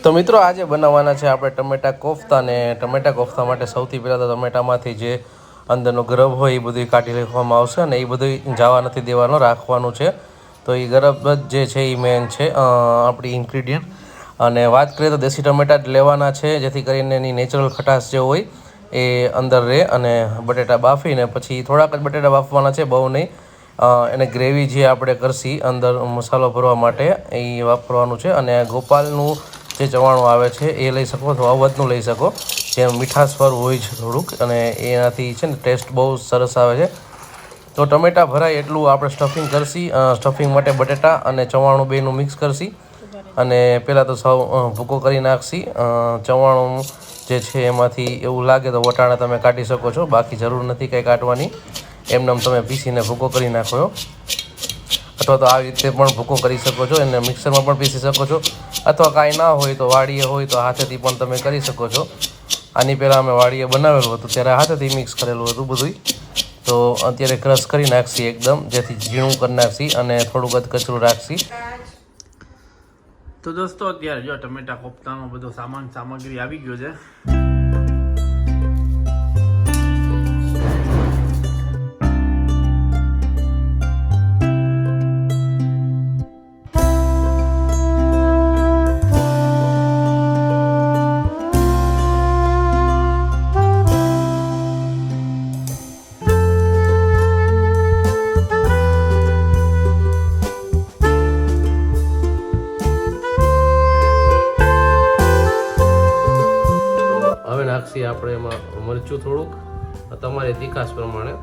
તો મિત્રો આજે બનાવવાના છે આપણે ટમેટા કોફતા ને ટમેટા કોફતા માટે સૌથી પહેલાં તો ટમેટામાંથી જે અંદરનો ગરબ હોય એ બધું કાઢી લેવામાં આવશે અને એ બધું જવા નથી દેવાનો, રાખવાનું છે. તો એ ગરબ જ જે છે એ મેન છે આપણી ઇન્ગ્રીડિયન્ટ. અને વાત કરીએ તો દેશી ટમેટા જ લેવાના છે જેથી કરીને એની નેચરલ ખટાશ જે હોય એ અંદર રહે. અને બટેટા બાફીને પછી થોડાક જ બટેટા બાફવાના છે, બહુ નહીં. એને ગ્રેવી જે આપણે કરશી અંદર મસાલો ભરવા માટે એ વાપરવાનું છે. અને ગોપાલનું જે ચવાણું આવે છે એ લઈ શકો અથવા અવધનું લઈ શકો, જેમ મીઠાશવાળું હોય છે થોડુંક, અને એનાથી છે ને ટેસ્ટ બહુ સરસ આવે છે. તો ટમેટા ભરાય એટલું આપણે સ્ટફિંગ કરશી. સ્ટફિંગ માટે બટેટા અને ચવાણું બેનું મિક્સ કરશી. અને પહેલાં તો સૌ ભૂકો કરી નાખશી. ચવાણું જે છે એમાંથી એવું લાગે તો વટાણા તમે કાઢી શકો છો, બાકી જરૂર નથી કંઈ કાઢવાની. એમને તમે પીસીને ભૂકો કરી નાખો, અથવા તો આવી રીતે પણ ભૂકો કરી શકો છો, એને મિક્સરમાં પણ પીસી શકો છો, અથવા કાંઈ ના હોય તો વાડીએ હોય તો હાથેથી પણ તમે કરી શકો છો. આની પહેલાં અમે વાડીએ બનાવેલું હતું ત્યારે હાથેથી મિક્સ કરેલું હતું બધું. તો અત્યારે ક્રશ કરી નાખશી એકદમ, જેથી ઝીણું કરી નાખશી અને થોડુંક જ કચરું રાખશી. તો દોસ્તો અત્યારે જો ટમેટા કોફતાનો બધો સામગ્રી આવી ગયો છે. નાખશી આપણે એમાં મરચું થોડુંક, તમારી તીખાશ પ્રમાણે.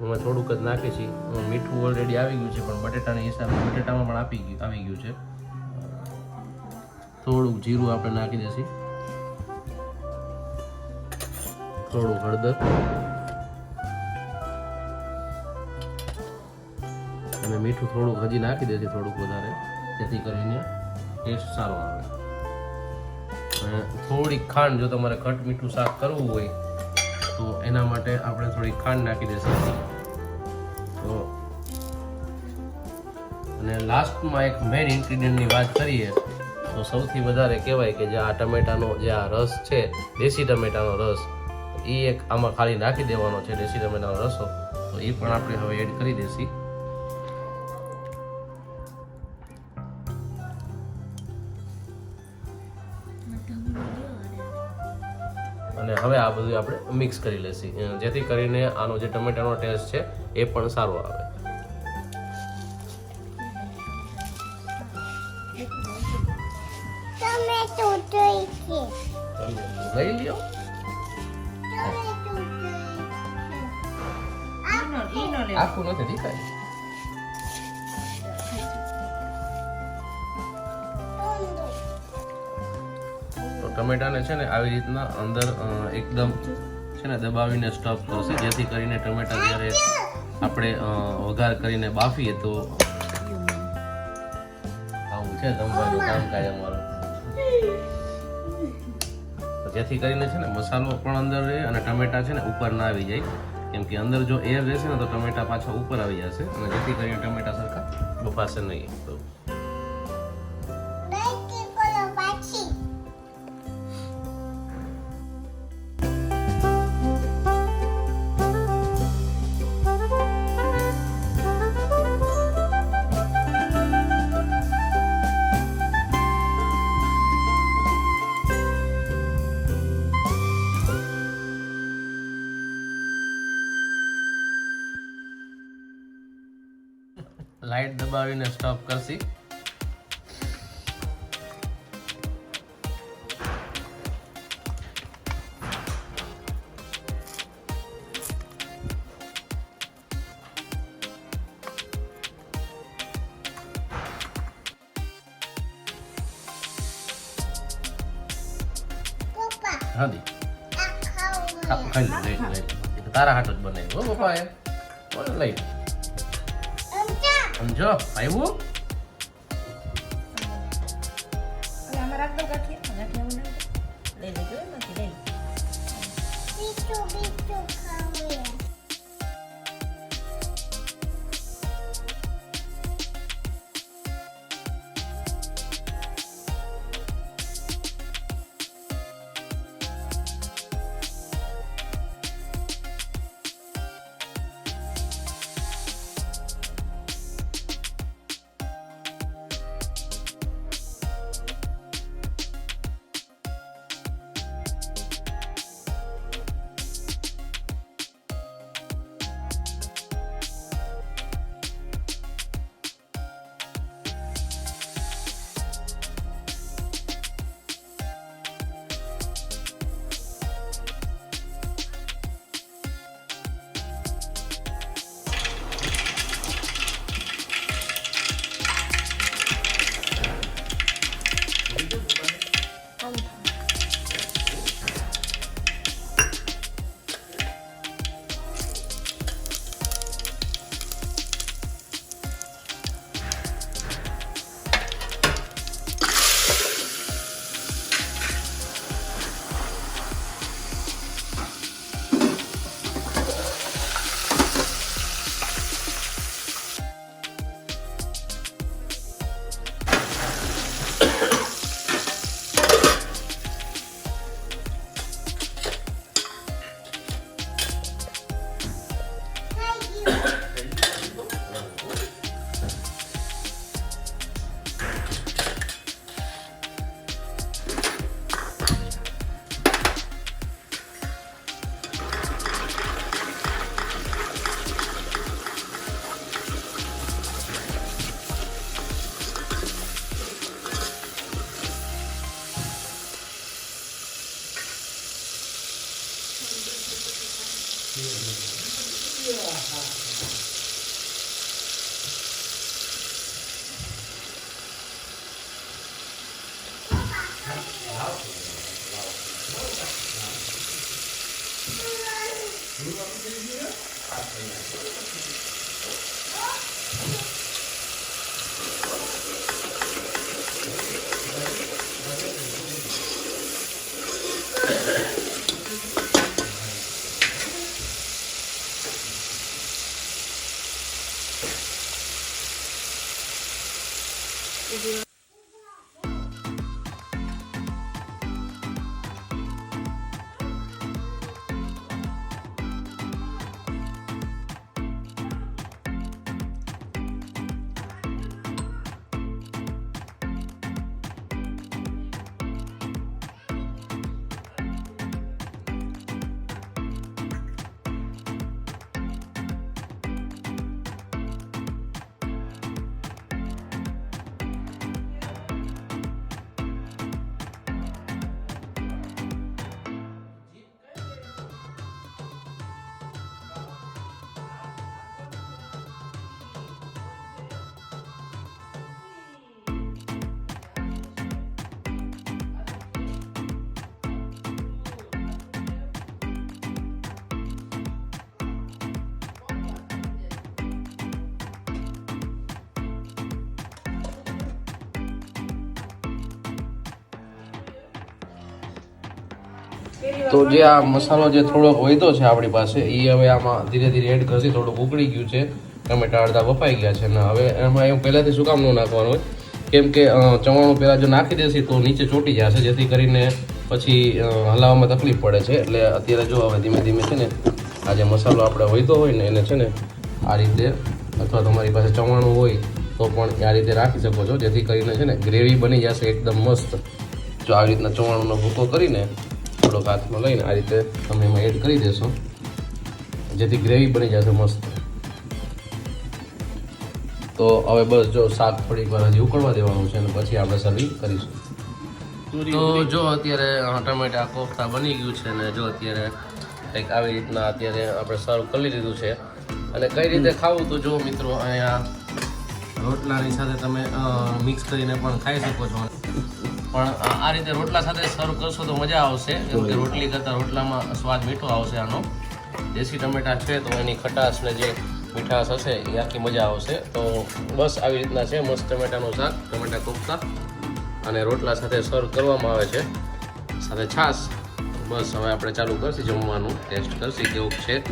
એમાં થોડુંક જ નાખી છીએ. મીઠું ઓલરેડી આવી ગયું છે, પણ બટેટાના હિસાબે બટેટામાં પણ આવી ગયું છે. થોડુંક જીરું આપણે નાખી દઈશું, થોડું હળદર, અને મીઠું થોડુંક હજી નાખી દઈશું, થોડુંક વધારે, જેથી કરીને ટેસ્ટ સારો આવે. અને થોડીક ખાંડ, જો તમારે ખટ મીઠું શાક કરવું હોય તો એના માટે આપણે થોડીક ખાંડ નાખી દઈશું. તો અને લાસ્ટમાં એક મેઇન ઇન્ગ્રીડિયન્ટની વાત કરીએ તો સૌથી વધારે કહેવાય કે જે આ ટમેટાનો જે આ રસ છે, દેશી ટમેટાનો રસ, એ એક આમાં ખાલી નાખી દેવાનો છે, દેશી ટમેટાનો રસો. તો એ પણ આપણે હવે એડ કરી દઈશું. અને હવે આ બધું આપણે મિક્સ કરી લેશી, જેથી કરીને આનો જે ટમેટાનો ટેસ્ટ છે એ પણ સારો આવે. લઈ લ્યો. આખું નથી દેખાય. ટમેટાને છે ને આવી રીતના અંદર એકદમ છે ને દબાવીને સ્ટફ કરશે, જેથી કરીને ટમેટા જ્યારે આપણે વઘાર કરીને બાફીએ તો આવું છે જમવાનું કામકાજ અમારું. જેથી કરીને છે ને મસાલો પણ અંદર રહે અને ટમેટા છે ને ઉપર ના આવી જાય, કેમ કે અંદર જો એર રહેશે ને તો ટમેટા પાછા ઉપર આવી જશે, અને જેથી કરીને ટમેટા સરખા બફાશે નહીં. તો લાઈટ દબાવીને સ્ટફ કરશી. હાદી ખાઈ લે, તારા હાથ જ બનાવ્યું હો પપ્પા, એ લઈ સમજો. આવ્યું તો જે આ મસાલો જે થોડોક વધ્યો છે આપણી પાસે એ હવે આમાં ધીરે ધીરે એડ કરશે. થોડુંક ઉકળી ગયું છે, ટમેટા અડધા બફાઈ ગયા છે ને હવે એમાં એવું પહેલાંથી શું કામ ન નાખવાનું હોય કેમ કે ચવાણું પહેલાં જો નાખી દેશે તો નીચે ચોંટી જશે, જેથી કરીને પછી હલાવવામાં તકલીફ પડે છે. એટલે અત્યારે જો હવે ધીમે ધીમે છે ને આ જે મસાલો આપણે વધ્યો હોય ને એને છે ને આ રીતે, અથવા તમારી પાસે ચવાણું હોય તો પણ આ રીતે રાખી શકો છો, જેથી કરીને છે ને ગ્રેવી બની જશે એકદમ મસ્ત. જો આવી રીતના ચવાણુંનો ભૂકો કરીને થોડોક હાથમાં લઈને આ રીતે તમે એમાં એડ કરી દેશો, જેથી ગ્રેવી બની જશે મસ્ત. તો હવે બસ જો શાક થોડીક વાર હજી ઉકળવા દેવાનું છે અને પછી આપણે સર્વિંગ કરીશું. તો જો અત્યારે ટમેટા કોફતા બની ગયું છે ને જો અત્યારે કંઈક આવી રીતના અત્યારે આપણે સર્વ કરી લીધું છે. અને કઈ રીતે ખાવું તો જો મિત્રો અહીંયા રોટલાની સાથે તમે મિક્સ કરીને પણ ખાઈ શકો છો, પણ આ રીતે રોટલા સાથે સર્વ કરશો તો મજા આવશે, કેમ કે રોટલી કરતાં રોટલામાં સ્વાદ મીઠો આવશે આનો. દેશી ટમેટા છે તો એની ખટાશ ને જે મીઠાશ હશે એ આખી મજા આવશે. તો બસ આવી રીતના છે મસ્ત ટમેટાનું શાક, ટમેટા કોફતા, અને રોટલા સાથે સર્વ કરવામાં આવે છે સાથે છાશ. બસ હવે આપણે ચાલુ કરશું જમવાનું, ટેસ્ટ કરશું કેવું છે.